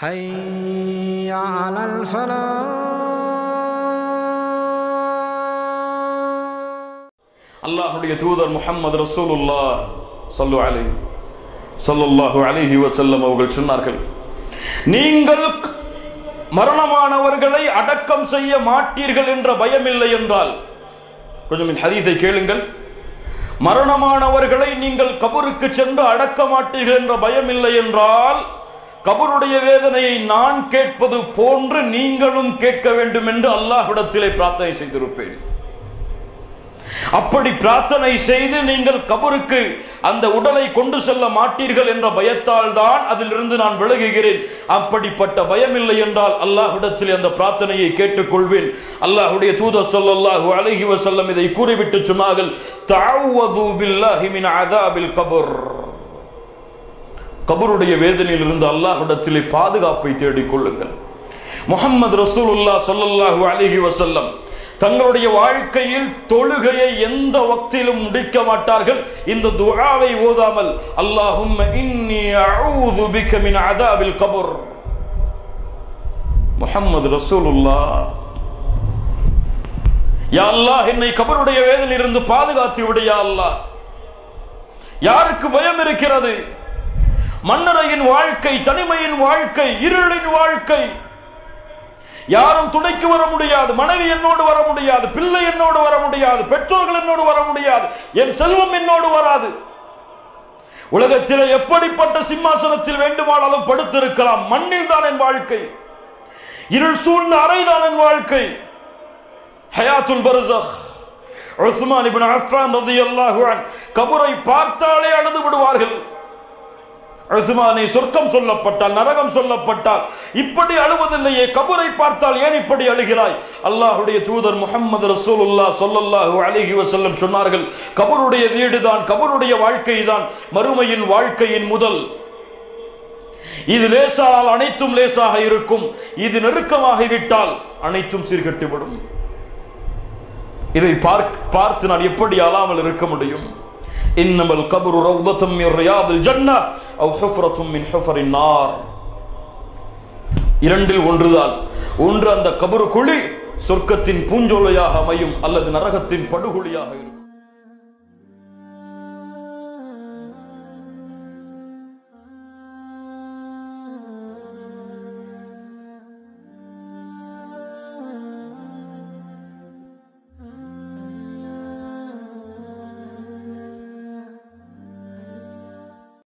حي على الفلاح. அல்லாஹ்வுடைய தூதர் முஹம்மது ரசூலுல்லாஹ் ஸல்லல்லாஹு அலைஹி வஸல்லம் அவர்கள் சொன்னார்கள், நீங்கள் மரணமானவர்களை அடக்கம் செய்ய மாட்டீர்கள் என்ற பயமில்லை என்றால், கொஞ்சம் இந்த ஹதீஸை கேளுங்கள், மரணமானவர்களை நீங்கள் கபருக்கு சென்று அடக்க மாட்டீர்கள் என்ற பயமில்லை என்றால் கபருடைய வேதனையை நான் கேட்பது போன்று நீங்களும் கேட்க வேண்டும் என்று அல்லாஹ்விடத்திலே பிரார்த்தனை செய்திருப்பேன். அப்படி பிரார்த்தனை செய்து நீங்கள் கபருக்கு அந்த உடலை கொண்டு செல்ல மாட்டீர்கள் என்ற பயத்தால் தான் அதிலிருந்து நான் விலகுகிறேன். அப்படிப்பட்ட பயமில்லை என்றால் அல்லாஹ்விடத்தில் அந்த பிரார்த்தனையை கேட்டுக்கொள்வேன். அல்லாஹ்வுடைய தூதர் ஸல்லல்லாஹு அலைஹி வஸல்லம் இதை கூறிவிட்டு சொன்னார்கள், தஅவ்வது பில்லாஹி மின் அஸாபில் கபர். கபருடைய வேதனையிலிருந்து அல்லாஹ்விடத்திலே பாதுகாப்பை தேடிக் கொள்ளுங்கள். முஹம்மது ரசூலுல்லாஹ் ஸல்லல்லாஹு அலைஹி வஸல்லம் தங்களுடைய வாழ்க்கையில் தொழுகையை எந்த வக்திலும் முடிக்க மாட்டார்கள் இந்த துஆவை ஓதாமல். அல்லாஹும்ம இன்னி அஊது பிக மின் அஸாபில் கபர். முஹம்மது ரசூலுல்லாஹ், யா அல்லாஹ், என்னை கபருடைய வேதனையிலிருந்து பாதுகாத்து விடு யா அல்லாஹ். யாருக்கு பயம் இருக்கிறது? மன்னரையின் வாழ்க்கை, தனிமையின் வாழ்க்கை, இருளின் வாழ்க்கை. யாரும் துணைக்கு வர முடியாது, மனைவி என்னோடு வர முடியாது, பிள்ளை என்னோடு வர முடியாது, பெற்றோர்கள் என்னோடு வர முடியாது, என் செல்வம் என்னோடு வராது. உலகத்தில் எப்படிப்பட்ட சிம்மாசனத்தில் வேண்டுமானாலும் படுத்திருக்கலாம், மண்ணில் தான் என் வாழ்க்கை, இருள் சூழ்ந்த அறைதான் என் வாழ்க்கை. ஹயாத்துல் பர்ஸக். உஸ்மான் இப்னு அஃபான் ரலியல்லாஹு அன்ஹு கபரை பார்த்தாலே அழுது விடுவார்கள். உஸ்மானே, சொர்க்கம் சொல்லப்பட்டால், நரகம் சொல்லப்பட்டால் இப்படி அழுவதில்லையே, கபரை பார்த்தால் ஏன் இப்படி அழுகிறாய்? அல்லாஹ்வுடைய தூதர் முஹம்மது ரசூலுல்லாஹ் ஸல்லல்லாஹு அலைஹி வஸல்லம் சொன்னார்கள், கபருடைய வீடுதான், கபருடைய வாழ்க்கை தான் மறுமையின் வாழ்க்கையின் முதல். இது லேசானால் அனைத்தும் லேசாக இருக்கும், இது நெருக்கமாகிவிட்டால் அனைத்தும் சீர்கெட்டுவிடும். இதை பார்த்து நான் எப்படி அழாமல் இருக்க முடியும்? இன்னமல் கபரு ரௌதத்தும் மின் ரியாதில் ஜன்னஹ் அவ் ஹுஃப்ரத்தும் மின் ஹுஃபரின் நார். இரண்டில் ஒன்றுதான். ஒன்று அந்த கபரு குழி சொர்க்கத்தின் பூஞ்சோலையாக அமையும், அல்லது நரகத்தின் படுகொலியாக இருக்கும்.